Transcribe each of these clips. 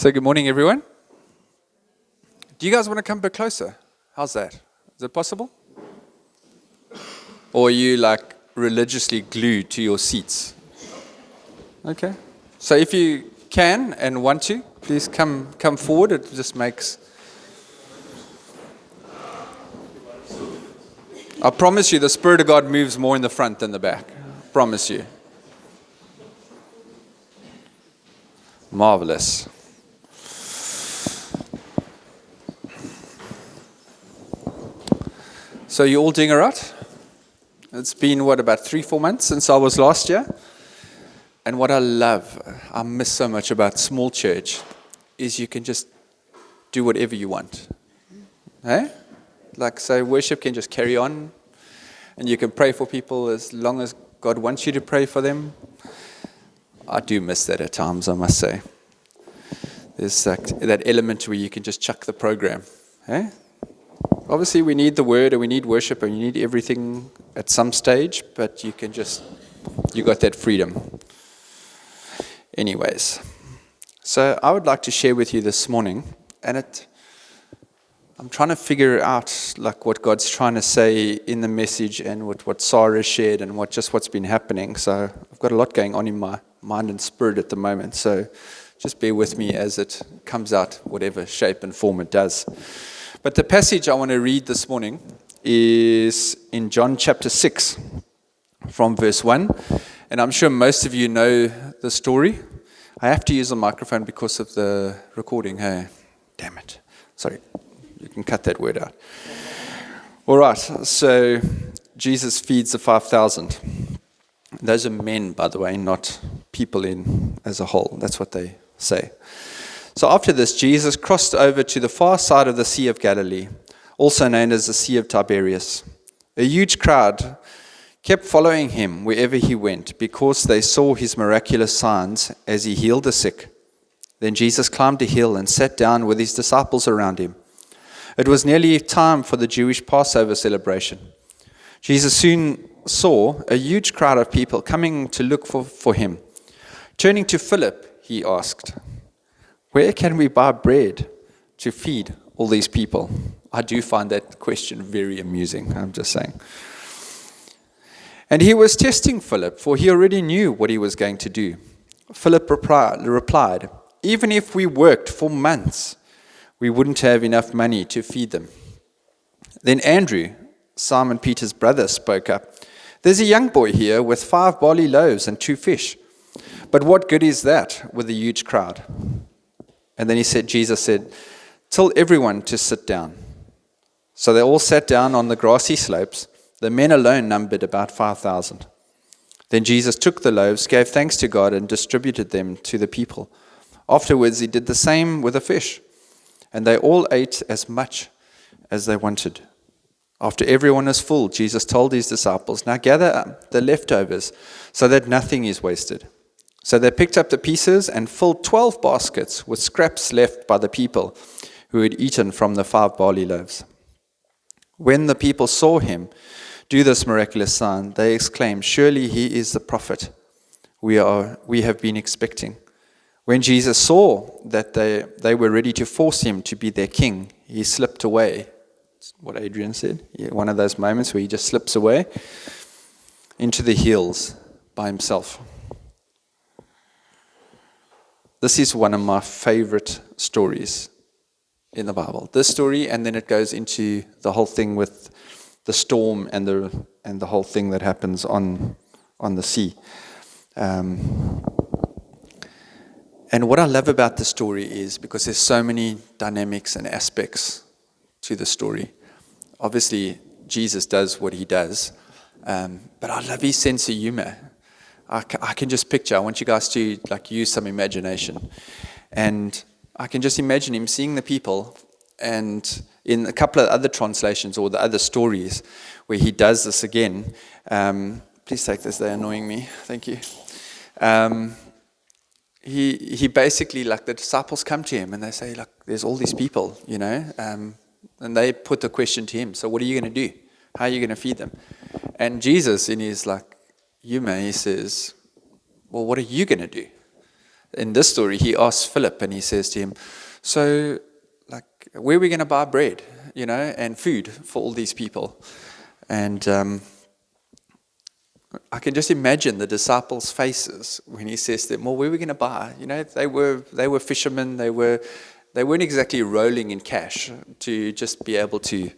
So good morning, everyone. Do you guys want to come a bit closer? How's that? Is it possible? Or are you like religiously glued to your seats? Okay. So if you can and want to, please come forward. It just makes... I promise you the Spirit of God moves more in the front than the back. Promise you. Marvelous. So you all doing all right? It's been, about 3-4 months since I was last year? And what I miss so much about small church, is you can just do whatever you want. Hey? So worship can just carry on, and you can pray for people as long as God wants you to pray for them. I do miss that at times, I must say. There's that element where you can just chuck the program. Hey? Obviously, we need the word and we need worship and you need everything at some stage, but you got that freedom. Anyways, so I would like to share with you this morning, and I'm trying to figure out what God's trying to say in the message and what Sarah shared and what's been happening. So I've got a lot going on in my mind and spirit at the moment. So just bear with me as it comes out, whatever shape and form it does. But the passage I want to read this morning is in John chapter 6 from verse 1. And I'm sure most of you know the story. I have to use a microphone because of the recording. Hey, damn it. Sorry, you can cut that word out. All right, so Jesus feeds the 5,000. Those are men, by the way, not people as a whole. That's what they say. So after this, Jesus crossed over to the far side of the Sea of Galilee, also known as the Sea of Tiberias. A huge crowd kept following him wherever he went because they saw his miraculous signs as he healed the sick. Then Jesus climbed a hill and sat down with his disciples around him. It was nearly time for the Jewish Passover celebration. Jesus soon saw a huge crowd of people coming to look for him. Turning to Philip, he asked, "Where can we buy bread to feed all these people?" I do find that question very amusing, I'm just saying. And he was testing Philip, for he already knew what he was going to do. Philip replied, "Even if we worked for months, we wouldn't have enough money to feed them." Then Andrew, Simon Peter's brother, spoke up. "There's a young boy here with 5 barley loaves and 2 fish. But what good is that with a huge crowd?" And then Jesus said, "Tell everyone to sit down." So they all sat down on the grassy slopes. The men alone numbered about 5,000. Then Jesus took the loaves, gave thanks to God, and distributed them to the people. Afterwards, he did the same with the fish. And they all ate as much as they wanted. After everyone was full, Jesus told his disciples, "Now gather up the leftovers so that nothing is wasted." So they picked up the pieces and filled 12 baskets with scraps left by the people who had eaten from the 5 barley loaves. When the people saw him do this miraculous sign, they exclaimed, "Surely he is the prophet we have been expecting." When Jesus saw that they were ready to force him to be their king, he slipped away. That's what Adrian said. Yeah, one of those moments where he just slips away into the hills by himself. This is one of my favorite stories in the Bible. This story, and then it goes into the whole thing with the storm and the whole thing that happens on the sea. And what I love about the story is because there's so many dynamics and aspects to the story. Obviously, Jesus does what he does, but I love his sense of humor. I can just picture, I want you guys to use some imagination. And I can just imagine him seeing the people, and in a couple of other translations or the other stories where he does this again, please take this, they're annoying me, thank you. He basically, the disciples come to him and they say, there's all these people, and they put the question to him, so what are you going to do? How are you going to feed them? And Jesus, in his humor, he says, well, what are you going to do? in this story, he asks Philip and he says to him, so, like, where are we going to buy bread, and food for all these people? And I can just imagine the disciples' faces when he says to them, well, where are we going to buy? They were fishermen. They weren't exactly rolling in cash to just be able to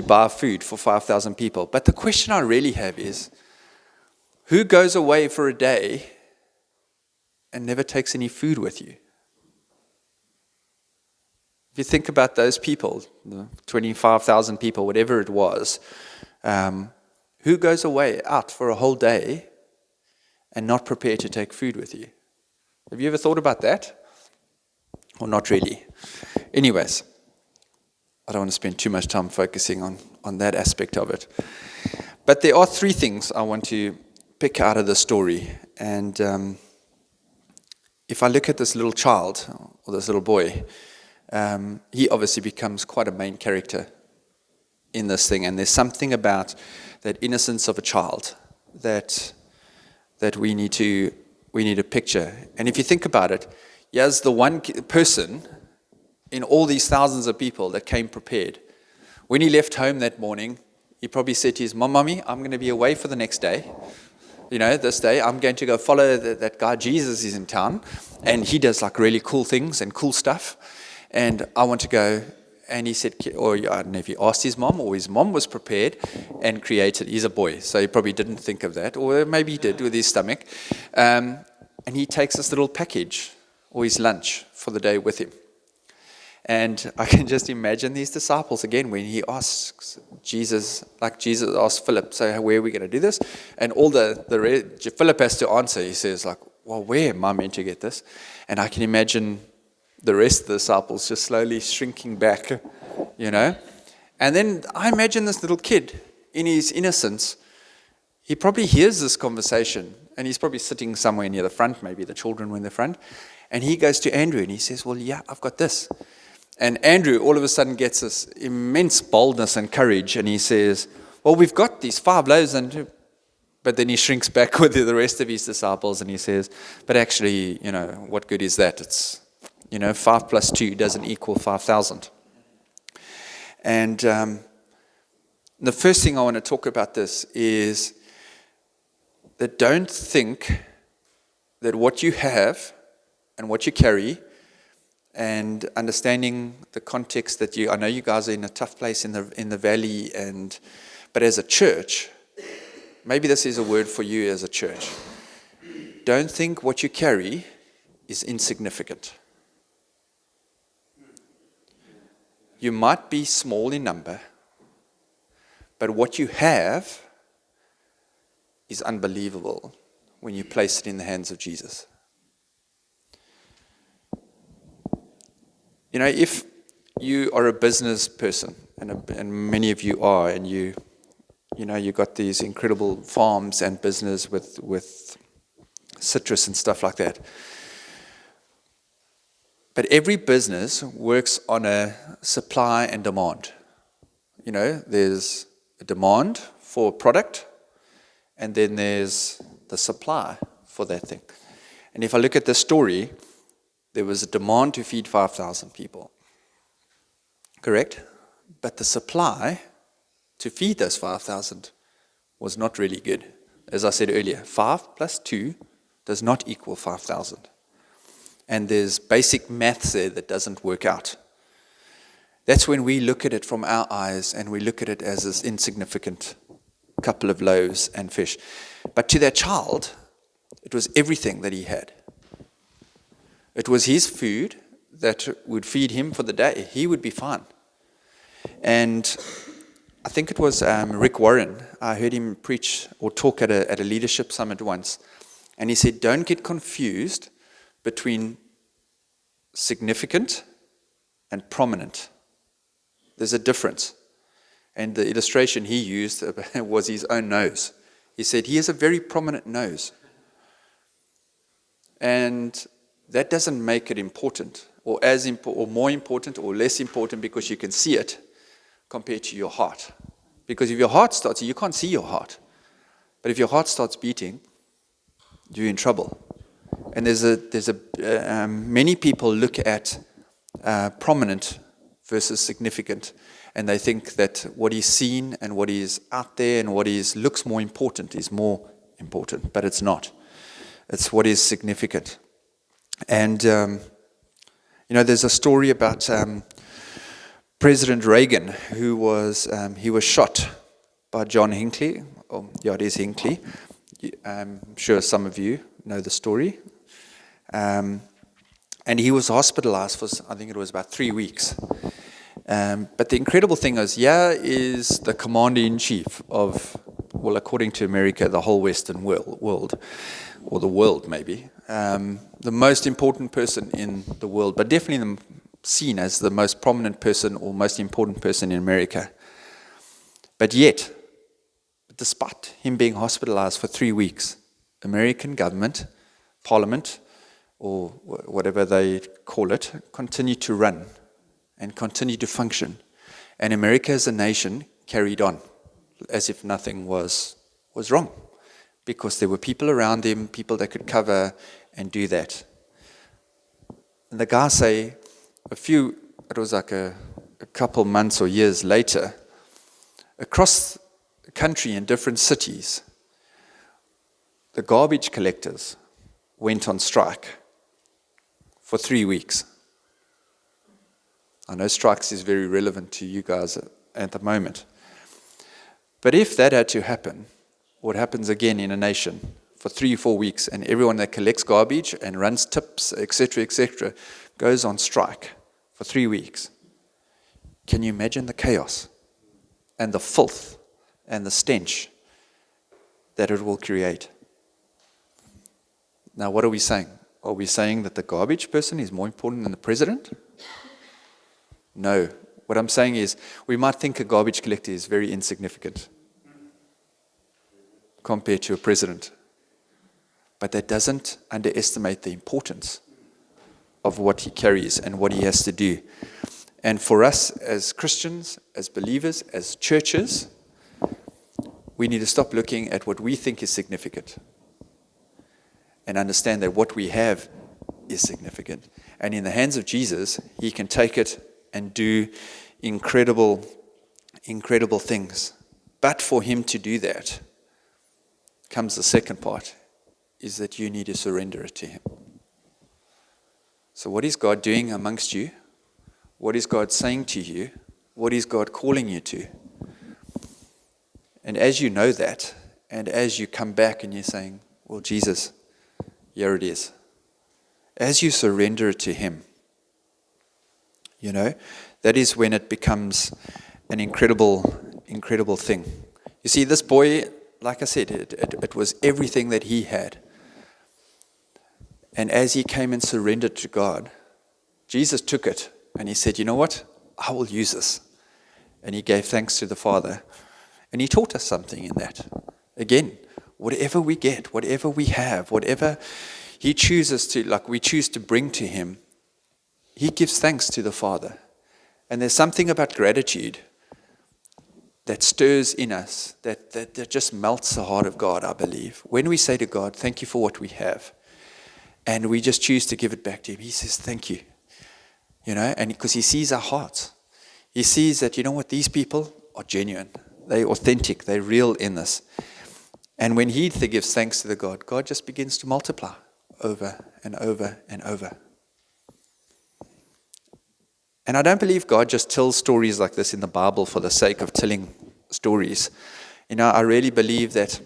buy food for 5,000 people. But the question I really have is, who goes away for a day and never takes any food with you? If you think about those people, the 25,000 people, whatever it was, who goes away out for a whole day and not prepared to take food with you? Have you ever thought about that? Or not really? Anyways, I don't want to spend too much time focusing on that aspect of it. But there are three things I want to pick out of the story. And if I look at this little child, or this little boy, he obviously becomes quite a main character in this thing. And there's something about that innocence of a child that we need to picture. And if you think about it, here's the one person in all these thousands of people that came prepared. When he left home that morning, he probably said to his mommy, I'm going to be away for the next day. This day I'm going to go follow that guy Jesus is in town, and he does like really cool things and cool stuff. And I want to go. And he said, or I don't know if he asked his mom, or his mom was prepared and created. He's a boy, so he probably didn't think of that, or maybe he did with his stomach. And he takes this little package or his lunch for the day with him. And I can just imagine these disciples again when he asks Jesus, like Jesus asked Philip, so where are we going to do this? And all Philip has to answer. He says like, well, where am I meant to get this? And I can imagine the rest of the disciples just slowly shrinking back, And then I imagine this little kid in his innocence, he probably hears this conversation, and he's probably sitting somewhere near the front, maybe the children were in the front, and he goes to Andrew and he says, well, yeah, I've got this. And Andrew all of a sudden gets this immense boldness and courage, and he says, well, we've got these 5 loaves and 2. But then he shrinks back with the rest of his disciples and he says, but actually, what good is that? It's 5 plus 2 doesn't equal 5,000. And the first thing I want to talk about this is that don't think that what you have and what you carry, and understanding the context that I know you guys are in a tough place in the valley, but as a church, maybe this is a word for you as a church. Don't think what you carry is insignificant. You might be small in number, but what you have is unbelievable when you place it in the hands of Jesus. If you are a business person, and many of you are, and you got these incredible farms and business with citrus and stuff like that. But every business works on a supply and demand. There's a demand for a product, and then there's the supply for that thing. And if I look at the story, there was a demand to feed 5,000 people. Correct? But the supply to feed those 5,000 was not really good. As I said earlier, 5 plus 2 does not equal 5,000. And there's basic maths there that doesn't work out. That's when we look at it from our eyes and we look at it as this insignificant couple of loaves and fish. But to that child, it was everything that he had. It was his food that would feed him for the day. He would be fine. And I think it was Rick Warren. I heard him preach or talk at a leadership summit once. And he said, don't get confused between significant and prominent. There's a difference. And the illustration he used was his own nose. He said, he has a very prominent nose. And that doesn't make it important, or or more important, or less important because you can see it compared to your heart. Because if your heart starts, you can't see your heart. But if your heart starts beating, you're in trouble. And many people look at prominent versus significant, and they think that what is seen and what is out there and what looks more important is more important, but it's not. It's what is significant. And there's a story about President Reagan, who was shot by John Hinckley. Oh, yeah, it is Hinckley. I'm sure some of you know the story. And he was hospitalized for, I think it was about 3 weeks. But the incredible thing is the commander-in-chief of, well, according to America, the whole Western world, or the world maybe, the most important person in the world, but definitely seen as the most prominent person or most important person in America. But yet, despite him being hospitalized for 3 weeks, American government, parliament, or whatever they call it, continued to run and continued to function. And America as a nation carried on as if nothing was wrong, because there were people around him, people that could cover and do that. And the guys say, it was like a couple months or years later, across the country in different cities, the garbage collectors went on strike for 3 weeks. I know strikes is very relevant to you guys at the moment. But if that had to happen, what happens again in a nation for 3 or 4 weeks, and everyone that collects garbage and runs tips, etc., goes on strike for 3 weeks, can you imagine the chaos and the filth and the stench that it will create? Now, what are we saying? Are we saying that the garbage person is more important than the president? No. What I'm saying is, we might think a garbage collector is very insignificant compared to a president. But that doesn't underestimate the importance of what he carries and what he has to do. And for us as Christians, as believers, as churches, we need to stop looking at what we think is significant and understand that what we have is significant. And in the hands of Jesus, he can take it and do incredible things. But for him to do that comes the second part, is that you need to surrender it to him. So what is God doing amongst you? What is God saying to you? What is God calling you to? And as you know that, and as you come back and you're saying, well, Jesus, here it is. As you surrender it to him, that is when it becomes an incredible thing. You see, this boy, like I said, it was everything that he had. And as he came and surrendered to God, Jesus took it and he said, you know what? I will use this. And he gave thanks to the Father. And he taught us something in that. Again, whatever we get, whatever we have, whatever he chooses to, like we choose to bring to him, he gives thanks to the Father. And there's something about gratitude that stirs in us, that just melts the heart of God, I believe. When we say to God, thank you for what we have, and we just choose to give it back to him, he says, thank you. And because he sees our hearts. He sees that, these people are genuine. They're authentic. They're real in this. And when he gives thanks to the God, God just begins to multiply over and over and over. And I don't believe God just tells stories like this in the Bible for the sake of telling stories. I really believe that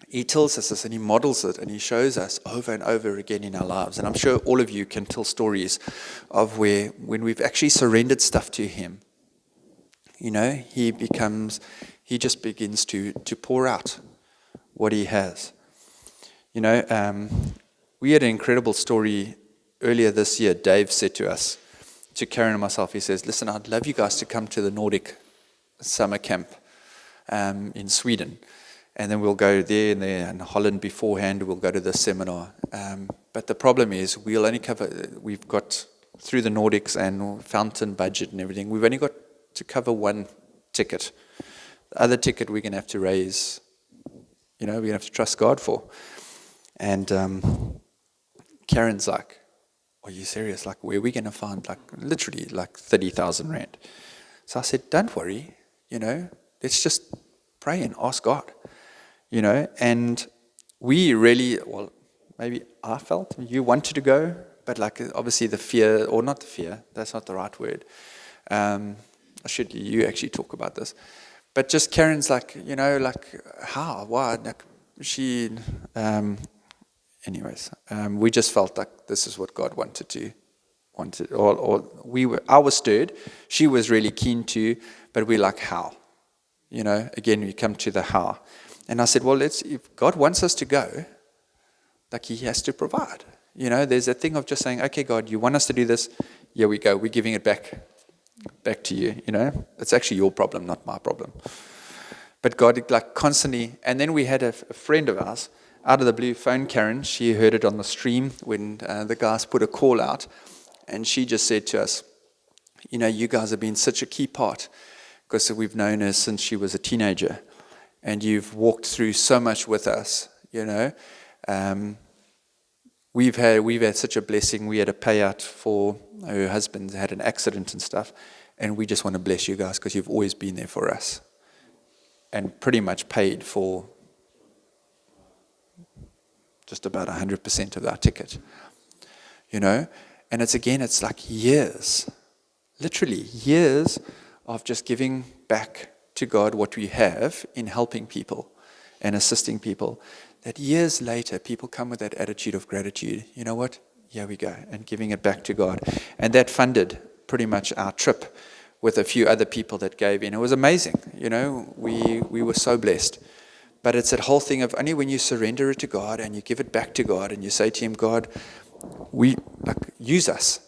he tells us this and he models it and he shows us over and over again in our lives. And I'm sure all of you can tell stories of when we've actually surrendered stuff to him, he just begins to pour out what he has. We had an incredible story earlier this year. Dave said to us, to Karen and myself, he says, listen, I'd love you guys to come to the Nordic summer camp in Sweden. And then we'll go there and in Holland beforehand, we'll go to the seminar. But the problem is we've got through the Nordics and fountain budget and everything, we've only got to cover one ticket. The other ticket we're going to have to raise, we're going to have to trust God for. And Karen's like, are you serious? Like, where are we going to find, like, literally, like 30,000 rand? So I said, don't worry, let's just pray and ask God, and we really, well, maybe I felt you wanted to go, but like obviously the fear, or not the fear, that's not the right word. Should you actually talk about this? But just Karen's like, like how, why? Like we just felt like this is what God wanted, or I was stirred. She was really keen to, but we're like, how? Again, we come to the how. And I said, well, if God wants us to go, like he has to provide. There's a thing of just saying, okay, God, you want us to do this? Here we go. We're giving it back to you. It's actually your problem, not my problem. But God, like constantly. And then we had a friend of ours, out of the blue, phone Karen. She heard it on the stream when the guys put a call out. And she just said to us, you guys have been such a key part because we've known her since she was a teenager. And you've walked through so much with us, We've had such a blessing. We had a payout for her husband had an accident and stuff. And we just want to bless you guys because you've always been there for us. And pretty much paid for just about 100% of our ticket. And it's like years, literally years of just giving back to God what we have in helping people and assisting people, that years later people come with that attitude of gratitude. You know what? Here we go, and giving it back to God. And that funded pretty much our trip with a few other people that gave in. It was amazing. We were so blessed. But it's that whole thing of only when you surrender it to God and you give it back to God and you say to him, God, use us.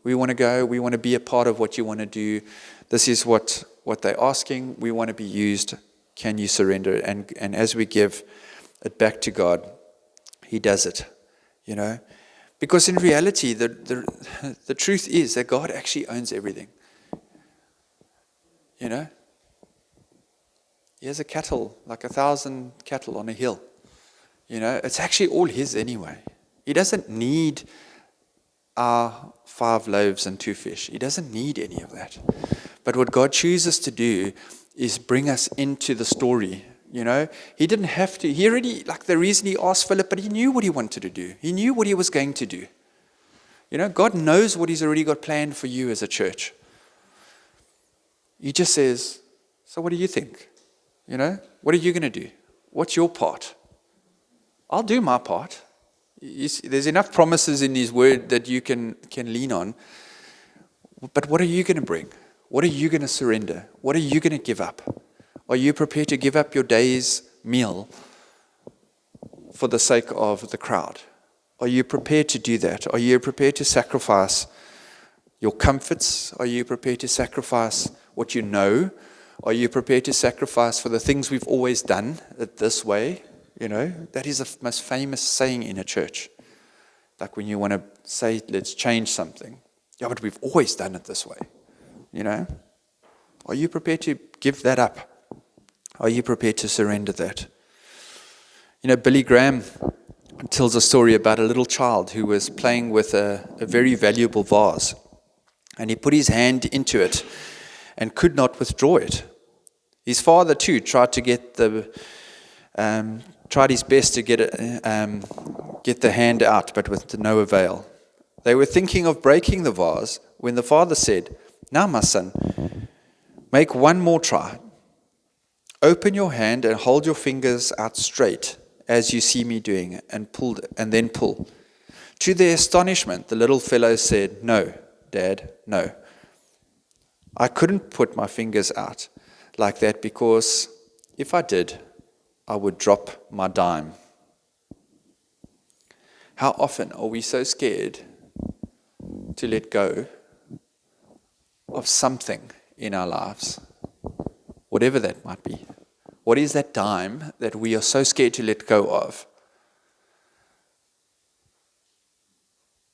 We want to go. We want to be a part of what you want to do. This is what they're asking. We want to be used. Can you surrender it? And as we give it back to God, he does it, Because in reality, the truth is that God actually owns everything. He has a cattle, like 1,000 cattle on a hill. It's actually all his anyway. He doesn't need our 5 loaves and 2 fish. He doesn't need any of that. But what God chooses to do is bring us into the story. He didn't have to. He already, like the reason he asked Philip, but he knew what he wanted to do. He knew what he was going to do. God knows what he's already got planned for you as a church. He just says, so what do you think? What are you going to do? What's your part? I'll do my part. There's enough promises in his word that you can lean on. But what are you going to bring? What are you going to surrender? What are you going to give up? Are you prepared to give up your day's meal for the sake of the crowd? Are you prepared to do that? Are you prepared to sacrifice your comforts? Are you prepared to sacrifice what you know? Are you prepared to sacrifice for the things we've always done it this way? That is the most famous saying in a church. Like when you want to say, let's change something. Yeah, but we've always done it this way. Are you prepared to give that up? Are you prepared to surrender that? Billy Graham tells a story about a little child who was playing with a very valuable vase. And he put his hand into it and could not withdraw it. His father too tried his best to get the hand out, but with no avail. They were thinking of breaking the vase when the father said, "Now, my son, make one more try. Open your hand and hold your fingers out straight as you see me doing, and then pull." To their astonishment, the little fellow said, "No, Dad, no. I couldn't put my fingers out like that because if I did, I would drop my dime." How often are we so scared to let go of something in our lives, whatever that might be? What is that dime that we are so scared to let go of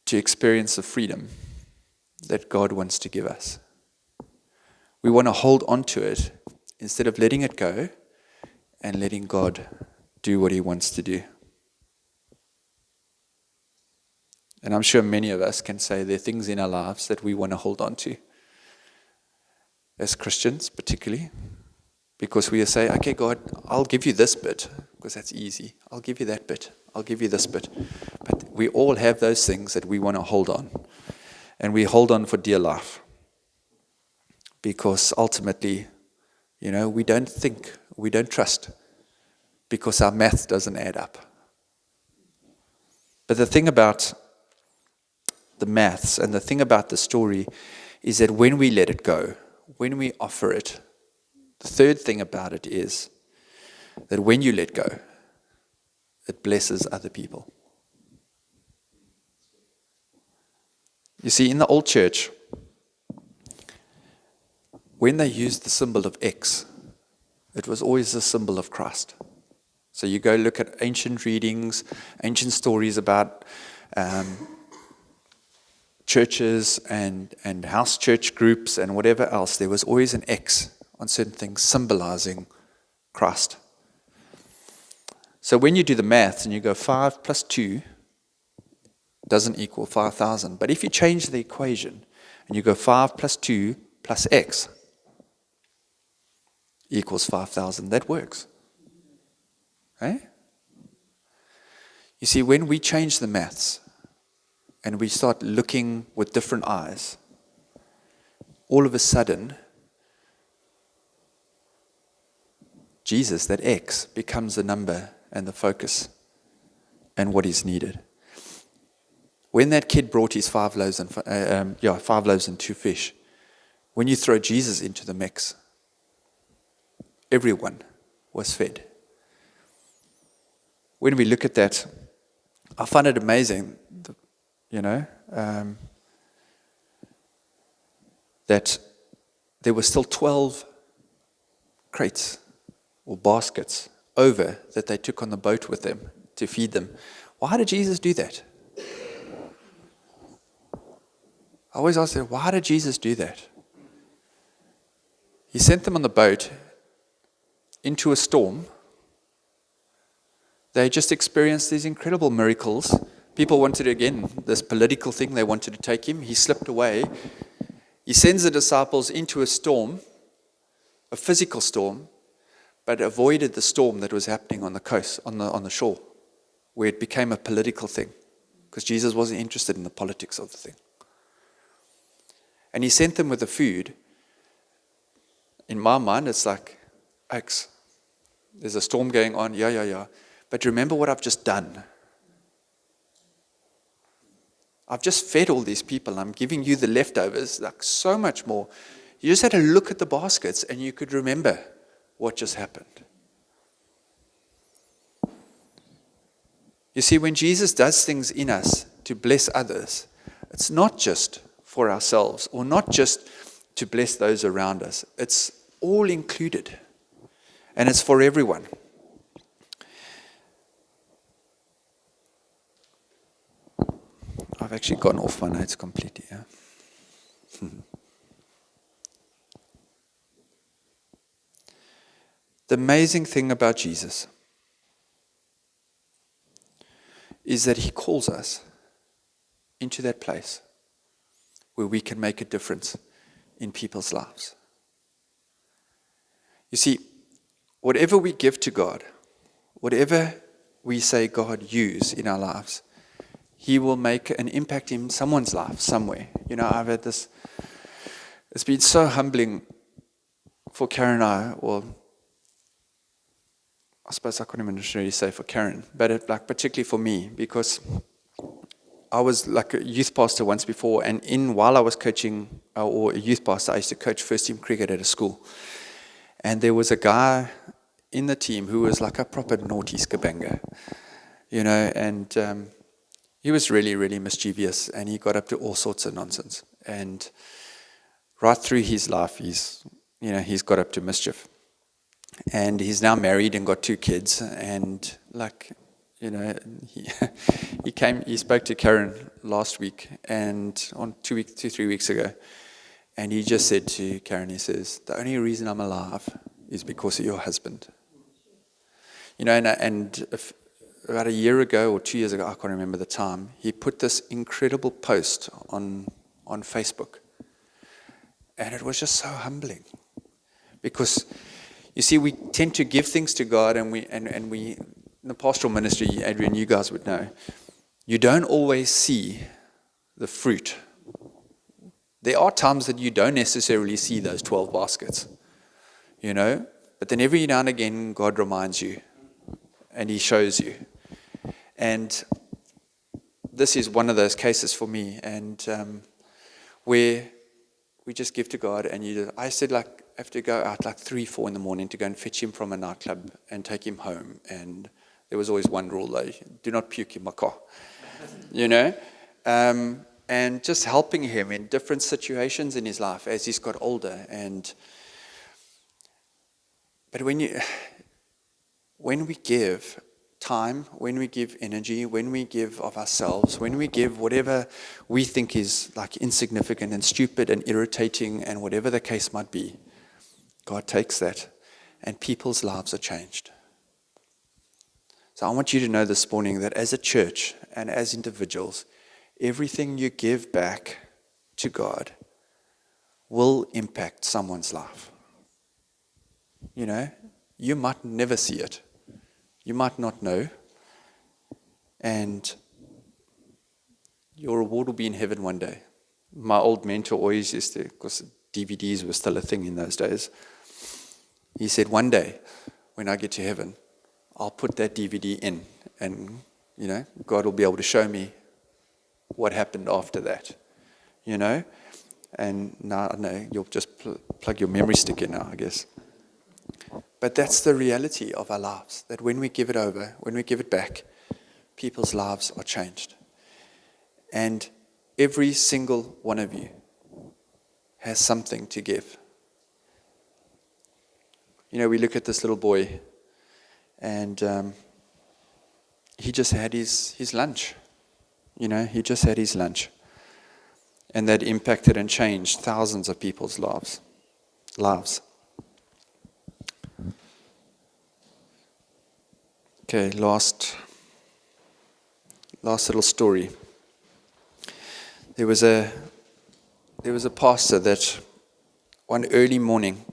to experience the freedom that God wants to give us? We want to hold on to it instead of letting it go and letting God do what he wants to do. And I'm sure many of us can say there are things in our lives that we want to hold on to, as Christians particularly, because we say, okay, God, I'll give you this bit, because that's easy. I'll give you that bit. I'll give you this bit. But we all have those things that we want to hold on. And we hold on for dear life. Because ultimately, we don't think, we don't trust, because our math doesn't add up. But the thing about the maths and the thing about the story is that when we let it go, when we offer it, the third thing about it is that when you let go, it blesses other people. You see, in the old church, when they used the symbol of X, it was always the symbol of Christ. So you go look at ancient readings, ancient stories about churches and house church groups and whatever else. There was always an X on certain things symbolizing Christ. So when you do the maths and you go 5 plus 2 doesn't equal 5,000. But if you change the equation and you go 5 plus 2 plus X equals 5,000, that works. Right? You see, when we change the maths and we start looking with different eyes, all of a sudden, Jesus, that X, becomes the number and the focus and what is needed. When that kid brought his 5 loaves and 5 loaves and 2 fish, when you throw Jesus into the mix, everyone was fed. When we look at that, I find it amazing, that there were still 12 crates or baskets over that they took on the boat with them to feed them. Why did Jesus do that? I always ask them, why did Jesus do that? He sent them on the boat into a storm. They just experienced these incredible miracles. People wanted, again, this political thing, they wanted to take him. He slipped away. He sends the disciples into a storm, a physical storm, but avoided the storm that was happening on the coast, on the shore, where it became a political thing, because Jesus wasn't interested in the politics of the thing. And he sent them with the food. In my mind, it's like, X, there's a storm going on, yeah. But remember what I've just done. I've just fed all these people. I'm giving you the leftovers, like so much more. You just had to look at the baskets and you could remember what just happened. You see, when Jesus does things in us to bless others, it's not just for ourselves or not just to bless those around us. It's all included. And it's for everyone. I've actually gone off my notes completely. Yeah? The amazing thing about Jesus is that he calls us into that place where we can make a difference in people's lives. You see, whatever we give to God, whatever we say God use in our lives, he will make an impact in someone's life somewhere. I've had this, it's been so humbling for Karen and I, I suppose I couldn't even really say for Karen, but particularly for me, because I was like a youth pastor once before, and while I was coaching, or a youth pastor, I used to coach first team cricket at a school. And there was a guy in the team who was like a proper naughty skabanga, and he was really, really mischievous, and he got up to all sorts of nonsense. And right through his life, he's got up to mischief. And he's now married and got 2 kids, and he spoke to Karen last week, and on 3 weeks ago, and he just said to Karen, he says, the only reason I'm alive is because of your husband. And about a year ago or 2 years ago, I can't remember the time, he put this incredible post on Facebook. And it was just so humbling. Because, you see, we tend to give things to God, and we in the pastoral ministry, Adrian, you guys would know, you don't always see the fruit. There are times that you don't necessarily see those 12 baskets, but then every now and again, God reminds you, and He shows you. And this is one of those cases for me, and where we just give to God, and I said, I have to go out 3, 4 in the morning to go and fetch him from a nightclub and take him home. And there was always one rule, though: do not puke in my car, and just helping him in different situations in his life as he's got older. But when we give time, when we give energy, when we give of ourselves, when we give whatever we think is insignificant and stupid and irritating and whatever the case might be, God takes that and people's lives are changed. So I want you to know this morning that as a church and as individuals, everything you give back to God will impact someone's life. You might never see it. You might not know. And your reward will be in heaven one day. My old mentor always used to, because DVDs were still a thing in those days, he said, one day when I get to heaven, I'll put that DVD in, and God will be able to show me what happened after that, and now I know you'll just plug your memory stick in now, I guess. But that's the reality of our lives, that when we give it over, when we give it back, people's lives are changed. And every single one of you has something to give. We look at this little boy, and he just had his lunch. He just had his lunch. And that impacted and changed thousands of people's lives. Okay, last little story. There was a pastor that one early morning,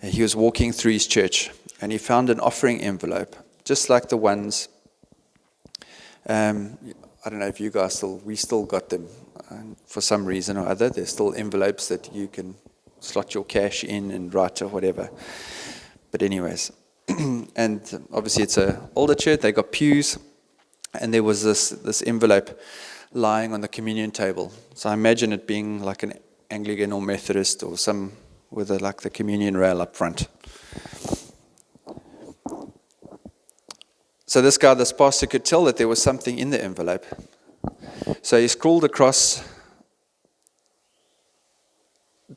he was walking through his church, and he found an offering envelope, just like the ones. I don't know if you guys we still got them for some reason or other. There's still envelopes that you can slot your cash in and write or whatever. But anyways, and obviously it's an older church. They got pews, and there was this envelope lying on the communion table. So I imagine it being like an Anglican or Methodist or some with the communion rail up front. So this pastor could tell that there was something in the envelope. So he scrolled across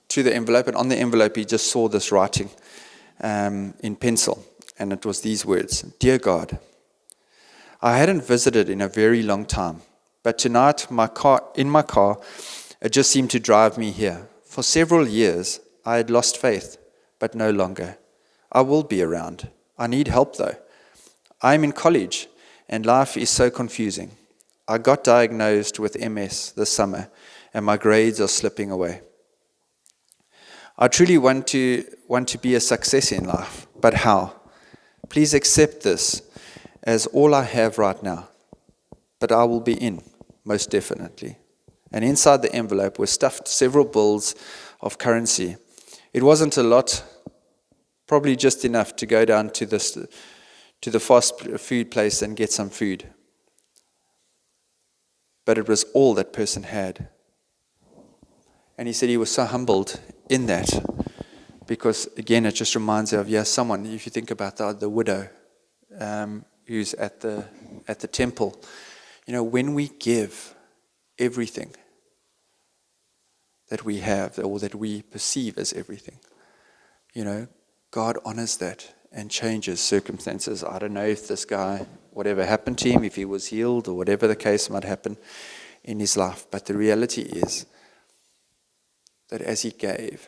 to the envelope, and on the envelope he just saw this writing in pencil, and it was these words: "Dear God, I hadn't visited in a very long time, but tonight in my car, it just seemed to drive me here. For several years I had lost faith, but no longer. I will be around. I need help though. I'm in college, and life is so confusing. I got diagnosed with MS this summer, and my grades are slipping away. I truly want to be a success in life, but how? Please accept this as all I have right now, but I will be in, most definitely." And inside the envelope were stuffed several bills of currency. It wasn't a lot, probably just enough to go down to the fast food place and get some food. But it was all that person had. And he said he was so humbled in that, because again, it just reminds you of someone. If you think about the widow who's at the temple, when we give everything that we have or that we perceive as everything, God honors that and changes circumstances. I don't know if this guy, whatever happened to him, if he was healed or whatever the case might happen in his life, but the reality is that as he gave,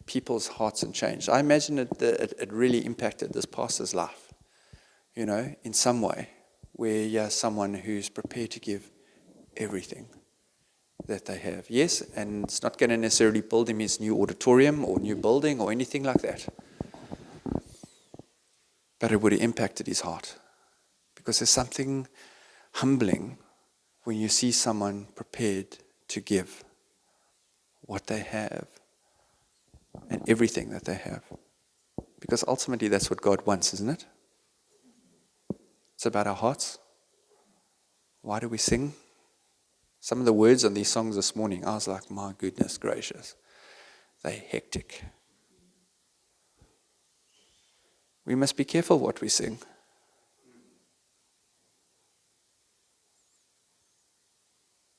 people's hearts had changed. I imagine it really impacted this pastor's life, in some way. where you're someone who's prepared to give everything that they have. Yes, and it's not going to necessarily build him his new auditorium or new building or anything like that. But it would have impacted his heart. Because there's something humbling when you see someone prepared to give what they have and everything that they have. Because ultimately that's what God wants, isn't it? It's about our hearts. Why do we sing? Some of the words on these songs this morning, I was like, my goodness gracious. They're hectic. We must be careful what we sing.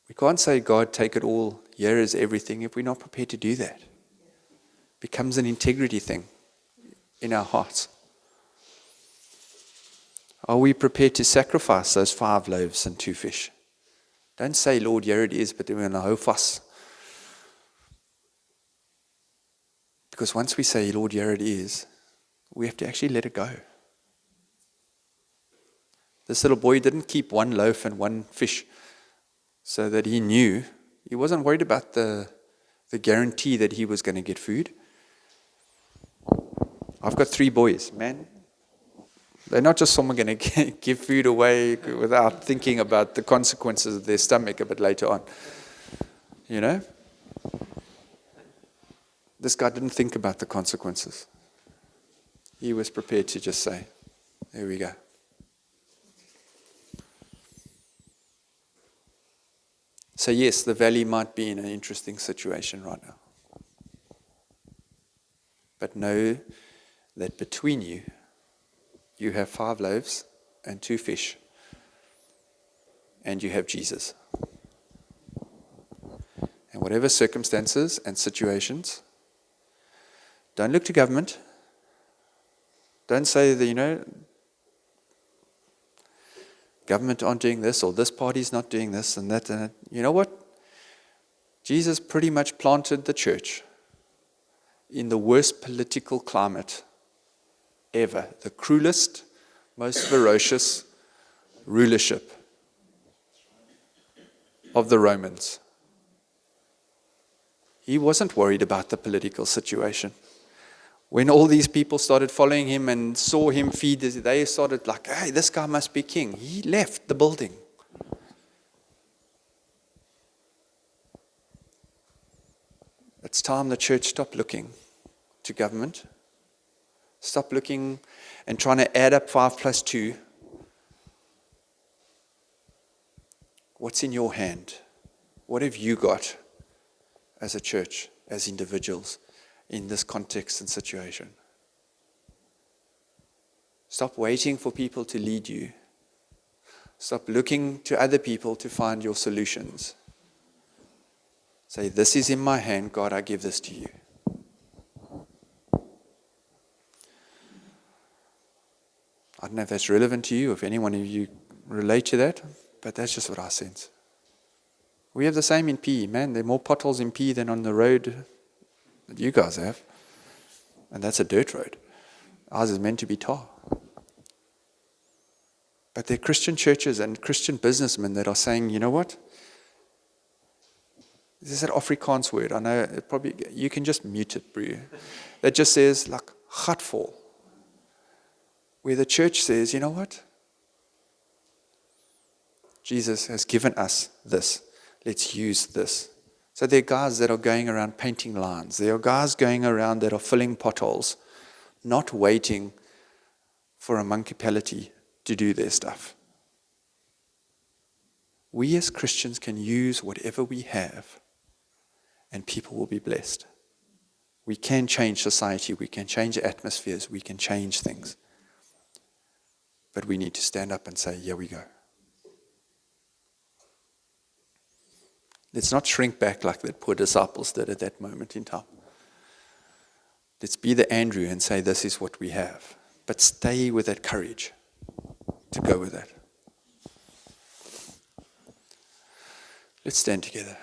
We can't say, God, take it all, here is everything, if we're not prepared to do that. It becomes an integrity thing in our hearts. Are we prepared to sacrifice those 5 loaves and 2 fish? Don't say, Lord, here it is, but we're going to hou vas. Because once we say, Lord, here it is, we have to actually let it go. This little boy didn't keep 1 loaf and 1 fish so that he knew. He wasn't worried about the guarantee that he was going to get food. I've got 3 boys, man. They're not just someone going to give food away without thinking about the consequences of their stomach a bit later on. You know? This guy didn't think about the consequences. He was prepared to just say, there we go. So yes, the valley might be in an interesting situation right now. But know that between you, you have 5 loaves and 2 fish. And you have Jesus. And whatever circumstances and situations, don't look to government. Don't say that, government aren't doing this or this party's not doing this and that and that. You know what? Jesus pretty much planted the church in the worst political climate ever. The cruelest, most ferocious rulership of the Romans. He wasn't worried about the political situation. When all these people started following him and saw him feed, they started like, hey, this guy must be king. He left the building. It's time the church stopped looking to government. Stop looking and trying to add up 5 plus 2. What's in your hand? What have you got as a church, as individuals, in this context and situation? Stop waiting for people to lead you. Stop looking to other people to find your solutions. Say, this is in my hand, God, I give this to you. I don't know if that's relevant to you, if any one of you relate to that, but that's just what I sense. We have the same in PE, man. There are more potholes in PE than on the road that you guys have. And that's a dirt road. Ours is meant to be tar. But there are Christian churches and Christian businessmen that are saying, you know what? This is an Afrikaans word. I know it probably, you can just mute it, bro. That just says, like, gatvol. Where the church says, you know what? Jesus has given us this. Let's use this. So there are guys that are going around painting lines. There are guys going around that are filling potholes, not waiting for a municipality to do their stuff. We as Christians can use whatever we have, and people will be blessed. We can change society. We can change atmospheres. We can change things. But we need to stand up and say, here we go. Let's not shrink back like the poor disciples did at that moment in time. Let's be the Andrew and say, this is what we have. But stay with that courage to go with that. Let's stand together.